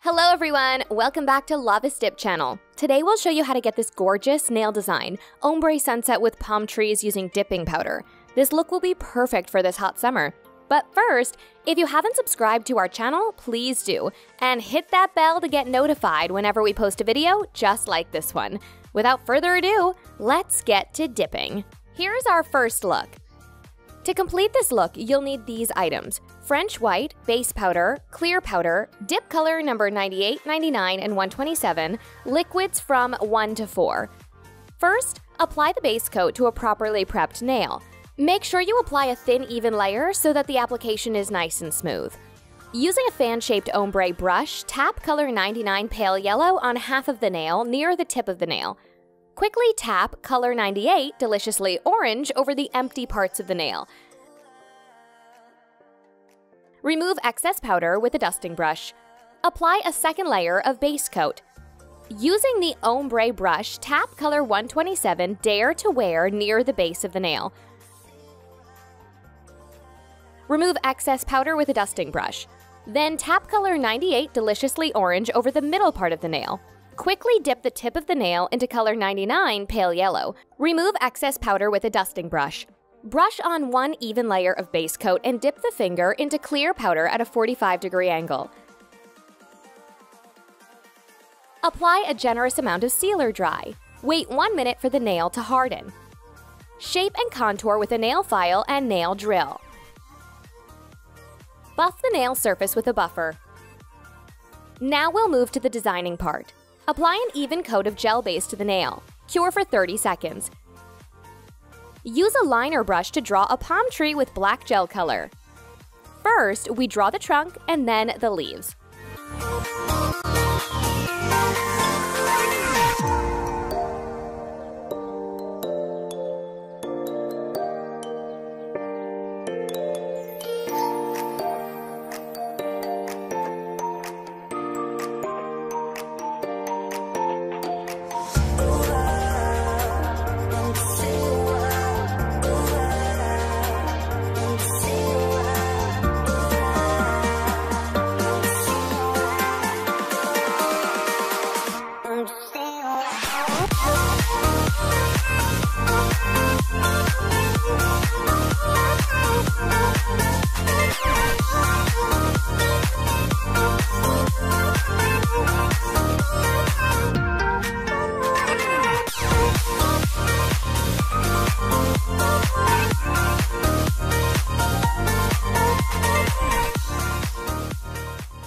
Hello everyone, welcome back to Lavis Dip channel. Today we'll show you how to get this gorgeous nail design, Ombre Sunset with palm trees using dipping powder. This look will be perfect for this hot summer. But first, if you haven't subscribed to our channel, please do, and hit that bell to get notified whenever we post a video just like this one. Without further ado, let's get to dipping. Here's our first look. To complete this look, you'll need these items: French white, base powder, clear powder, dip color number 98, 99, and 127, liquids from 1 to 4. First, apply the base coat to a properly prepped nail. Make sure you apply a thin, even layer so that the application is nice and smooth. Using a fan-shaped ombre brush, tap color 99 Pale Yellow on half of the nail near the tip of the nail. Quickly tap color 98 Deliciously Orange over the empty parts of the nail. Remove excess powder with a dusting brush. Apply a second layer of base coat. Using the ombre brush, tap color 127 Dare to Wear near the base of the nail. Remove excess powder with a dusting brush. Then tap color 98 Deliciously Orange over the middle part of the nail. Quickly dip the tip of the nail into color 99 Pale Yellow. Remove excess powder with a dusting brush. Brush on one even layer of base coat and dip the finger into clear powder at a 45-degree angle. Apply a generous amount of Sealer Dry. Wait 1 minute for the nail to harden. Shape and contour with a nail file and nail drill. Buff the nail surface with a buffer. Now we'll move to the designing part. Apply an even coat of gel base to the nail. Cure for 30 seconds. Use a liner brush to draw a palm tree with black gel color. First, we draw the trunk and then the leaves.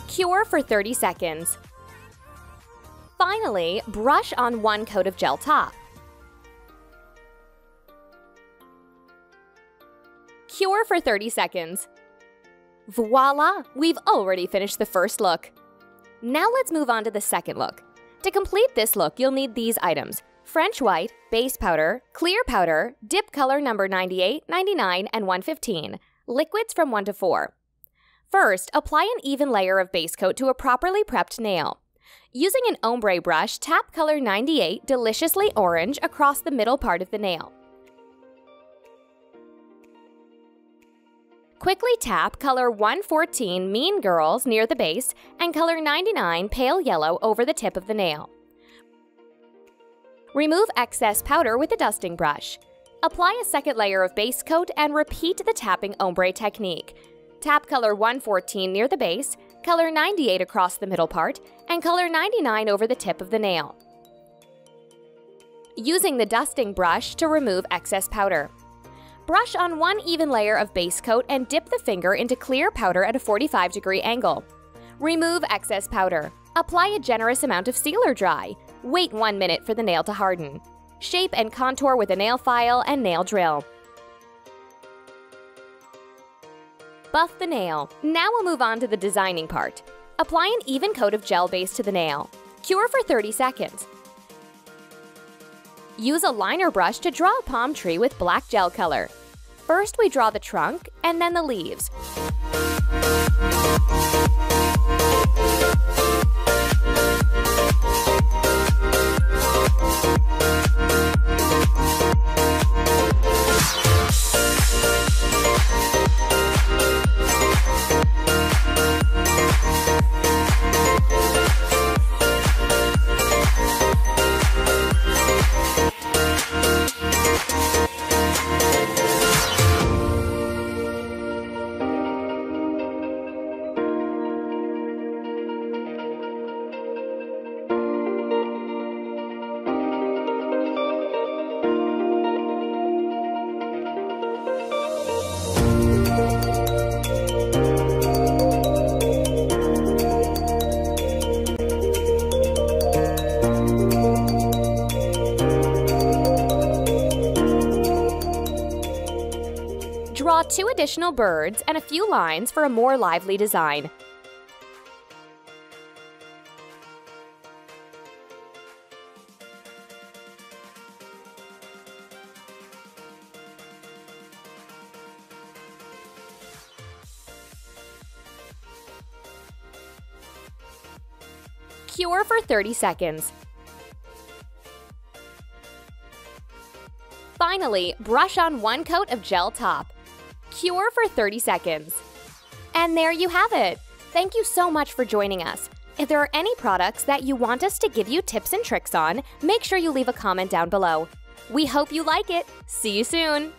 Cure for 30 seconds. Finally, brush on one coat of gel top. Cure for 30 seconds. Voila! We've already finished the first look. Now let's move on to the second look. To complete this look, you'll need these items: French white, base powder, clear powder, dip color number 98, 99, and 115, liquids from 1 to 4. First, apply an even layer of base coat to a properly prepped nail. Using an ombre brush, tap color 98 Deliciously Orange across the middle part of the nail. Quickly tap color 114 Mean Girls near the base and color 99 Pale Yellow over the tip of the nail. Remove excess powder with a dusting brush. Apply a second layer of base coat and repeat the tapping ombre technique. Tap color 114 near the base, color 98 across the middle part, and color 99 over the tip of the nail. Using the dusting brush to remove excess powder. Brush on one even layer of base coat and dip the finger into clear powder at a 45-degree angle. Remove excess powder. Apply a generous amount of Sealer Dry. Wait 1 minute for the nail to harden. Shape and contour with a nail file and nail drill. Buff the nail. Now we'll move on to the designing part. Apply an even coat of gel base to the nail. Cure for 30 seconds. Use a liner brush to draw a palm tree with black gel color. First, we draw the trunk and then the leaves. 2 additional birds and a few lines for a more lively design. Cure for 30 seconds. Finally, brush on 1 coat of gel top. Cure for 30 seconds. And there you have it! Thank you so much for joining us. If there are any products that you want us to give you tips and tricks on, make sure you leave a comment down below. We hope you like it! See you soon!